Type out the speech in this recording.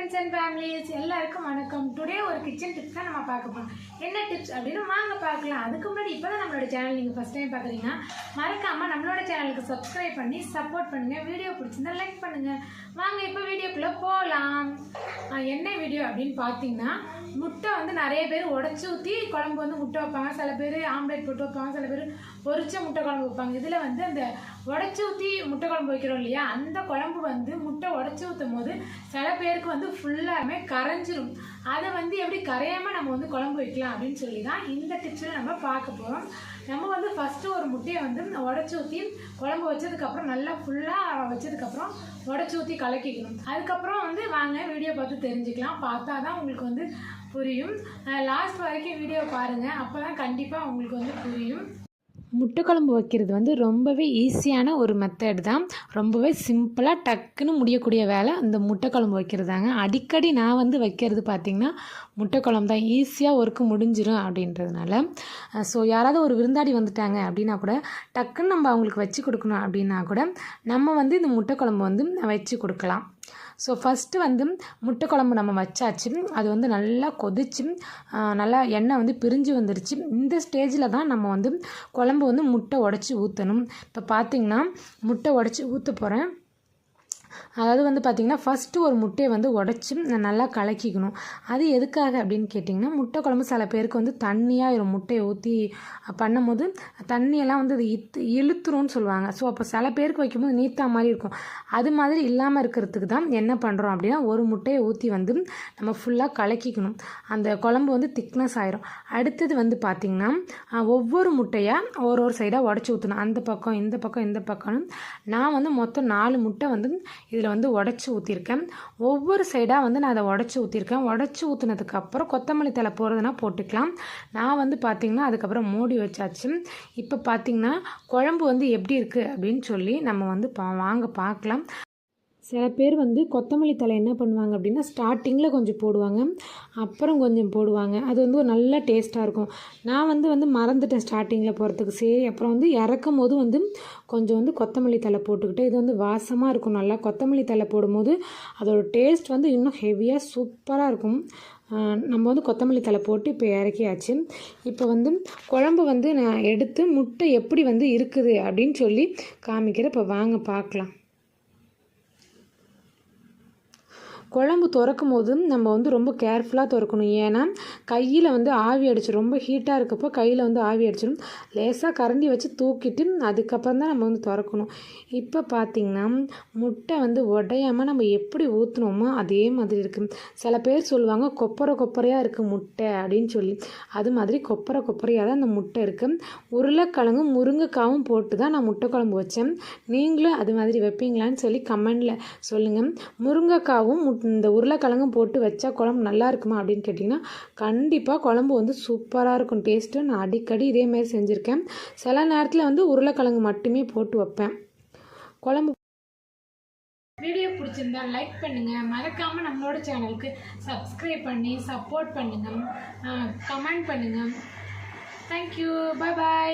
friends and families எல்லாருக்கும் வணக்கம். Today ஒரு கிச்சன் டிப்ஸ் தான் நம்ம பார்க்க போறோம். என்ன டிப்ஸ் அப்படினா வாங்க பார்க்கலாம். அதுக்கு முன்னாடி இப்போதான் நம்மளோட சேனல் நீங்க ஃபர்ஸ்ட் டைம் பார்க்கறீங்கன்னா மறக்காம நம்மளோட சேனலுக்கு சப்ஸ்கிரைப் பண்ணி சப்போர்ட் பண்ணுங்க. வீடியோ பிடிச்சிருந்தா லைக் பண்ணுங்க. வாங்க இப்போ வீடியோக்குள்ள போலாம். என்ன வீடியோ அப்படினு பாத்தீங்கன்னா முட்டை வந்து நிறைய பேர் உடைச்சு ஊத்தி குழம்பு வந்து முட்டை வைப்பாங்க. சில பேர் ஆம்லெட் போட்டு வைப்பாங்க. சில பேர் பொரிச்ச முட்டை குழம்பு வைப்பாங்க. இதுல வந்து அந்த உடைச்சு ஊத்தி முட்டை குழம்பு வைக்கிறோம் இல்லையா, அந்த குழம்பு வந்து முட்டை உடைச்சு ஊற்றும் போது சில பேருக்கு வந்து ஃபுல்லாமே கரைஞ்சிரும். அதை வந்து எப்படி கரையாமல் நம்ம வந்து குழம்பு வைக்கலாம் அப்படின்னு சொல்லி தான் இந்த டிப்ஸில் நம்ம பார்க்க போகிறோம். நம்ம வந்து ஃபஸ்ட்டு ஒரு முட்டையை வந்து உடச்சி ஊற்றி குழம்பு வச்சதுக்கப்புறம் நல்லா ஃபுல்லாக வச்சதுக்கப்புறம் உடச்சி ஊற்றி கலக்கிக்கணும். அதுக்கப்புறம் வந்து வாங்க வீடியோ பார்த்து தெரிஞ்சுக்கலாம். பார்த்தா தான் உங்களுக்கு வந்து புரியும். லாஸ்ட் வரைக்கும் வீடியோ பாருங்கள், அப்போ தான் கண்டிப்பாக உங்களுக்கு வந்து புரியும். முட்டை குழம்பு வைக்கிறது வந்து ரொம்பவே ஈஸியான ஒரு மெத்தட் தான். ரொம்பவே சிம்பிளாக டக்குன்னு முடியக்கூடிய வேலை அந்த முட்டை குழம்பு வைக்கிறதாங்க. அடிக்கடி நான் வந்து வைக்கிறது பார்த்திங்கன்னா முட்டை குழம்பு தான். ஈஸியாக ஒர்க்கு முடிஞ்சிடும் அப்படின்றதுனால. ஸோ யாராவது ஒரு விருந்தாடி வந்துட்டாங்க அப்படின்னா கூட டக்குன்னு நம்ம அவங்களுக்கு வச்சு கொடுக்கணும் அப்படின்னா கூட நம்ம வந்து இந்த முட்டை குழம்பு வந்து வச்சு கொடுக்கலாம். ஸோ ஃபஸ்ட்டு வந்து முட்டை குழம்பு நம்ம வச்சாச்சு. அது வந்து நல்லா கொதிச்சு நல்லா எண்ணெய் வந்து பிரிஞ்சு வந்துருச்சு. இந்த ஸ்டேஜில் தான் நம்ம வந்து குழம்பு வந்து முட்டை உடச்சி ஊற்றணும். இப்போ பார்த்திங்கன்னா முட்டை உடச்சி ஊற்ற போகிறேன். அதாவது வந்து பார்த்திங்கன்னா ஃபஸ்ட்டு ஒரு முட்டையை வந்து உடச்சி நல்லா கலக்கிக்கணும். அது எதுக்காக அப்படின்னு கேட்டிங்கன்னா முட்டை குழம்பு சில பேருக்கு வந்து தண்ணியாக முட்டையை ஊற்றி பண்ணும்போது தண்ணியெல்லாம் வந்து அது இழுத்துரும்னு சொல்லுவாங்க. ஸோ அப்போ சில பேருக்கு வைக்கும்போது நீத்தா மாதிரி இருக்கும். அது மாதிரி இல்லாமல் இருக்கிறதுக்கு தான் என்ன பண்ணுறோம் அப்படின்னா ஒரு முட்டையை ஊற்றி வந்து நம்ம ஃபுல்லாக கலக்கிக்கணும். அந்த குழம்பு வந்து திக்னஸ் ஆயிரும். அடுத்தது வந்து பார்த்திங்கன்னா ஒவ்வொரு முட்டையாக ஒரு சைடாக உடச்சி ஊற்றணும். அந்த பக்கம் இந்த பக்கம் இந்த பக்கம்னு நான் வந்து மொத்தம் 4 முட்டை வந்து இதில் வந்து உடச்சி ஊற்றிருக்கேன். ஒவ்வொரு சைடாக வந்து நான் அதை உடச்சி ஊற்றிருக்கேன். உடச்சி ஊற்றினதுக்கப்புறம் கொத்தமல்லி தழை போடுறதுனா போட்டுக்கலாம். நான் வந்து பார்த்திங்கன்னா அதுக்கப்புறம் மூடி வச்சாச்சு. இப்போ பார்த்திங்கன்னா குழம்பு வந்து எப்படி இருக்குது அப்படின்னு சொல்லி நம்ம வந்து வாங்க பார்க்கலாம். சில பேர் வந்து கொத்தமல்லி தழை என்ன பண்ணுவாங்க அப்படின்னா ஸ்டார்டிங்கில் கொஞ்சம் போடுவாங்க, அப்புறம் கொஞ்சம் போடுவாங்க. அது வந்து ஒரு நல்ல டேஸ்ட்டாக இருக்கும். நான் வந்து மறந்துட்டேன் ஸ்டார்டிங்கில் போகிறதுக்கு. சரி அப்புறம் வந்து இறக்கும் போது வந்து கொஞ்சம் வந்து கொத்தமல்லி தழை போட்டுக்கிட்டு இது வந்து வாசமாக இருக்கும். நல்லா கொத்தமல்லி தழை போடும்போது அதோட டேஸ்ட் வந்து இன்னும் ஹெவியாக சூப்பராக இருக்கும். நம்ம வந்து கொத்தமல்லி தழை போட்டு இப்போ இறக்கியாச்சு. இப்போ வந்து குழம்பு வந்து நான் எடுத்து முட்டை எப்படி வந்து இருக்குது அப்படின்னு சொல்லி காமிக்கிறேன். இப்போ வாங்க பார்க்கலாம். குழம்பு திறக்கும் போது நம்ம வந்து ரொம்ப கேர்ஃபுல்லாக திறக்கணும். ஏன்னா கையில் வந்து ஆவி அடிச்சிடும். ரொம்ப ஹீட்டாக இருக்கப்போ கையில் வந்து ஆவி அடிச்சிடும். லேசாக கரண்டி வச்சு தூக்கிட்டு அதுக்கப்புறம் தான் நம்ம வந்து திறக்கணும். இப்போ பார்த்திங்கன்னா முட்டை வந்து உடையாமல் நம்ம எப்படி ஊற்றுனோமோ அதே மாதிரி இருக்குது. சில பேர் சொல்லுவாங்க கொப்பரையாக இருக்குது முட்டை அப்படின்னு சொல்லி. அது மாதிரி கொப்பரையாக தான் அந்த முட்டை இருக்குது. உருளைக்கிழங்கும் முருங்கைக்காவும் போட்டு தான் நான் முட்டை குழம்பு வச்சேன். நீங்களும் அது மாதிரி வைப்பீங்களான்னு சொல்லி கமெண்டில் சொல்லுங்கள். முருங்கைக்காவும் இந்த உருளைக்கிழங்கும் போட்டு வச்சா குழம்பு நல்லா இருக்குமா அப்படின்னு கேட்டிங்கன்னா கண்டிப்பாக குழம்பு வந்து சூப்பராக இருக்கும். டேஸ்ட்டு நான் அடிக்கடி இதேமாரி செஞ்சுருக்கேன். சில நேரத்தில் வந்து உருளைக்கிழங்கு மட்டுமே போட்டு வைப்பேன் குழம்பு. வீடியோ பிடிச்சிருந்தா லைக் பண்ணுங்கள். மறக்காமல் நம்மளோட சேனலுக்கு சப்ஸ்கிரைப் பண்ணி சப்போர்ட் பண்ணுங்கள். கமெண்ட் பண்ணுங்கள். தேங்க்யூ. பாய் பாய்.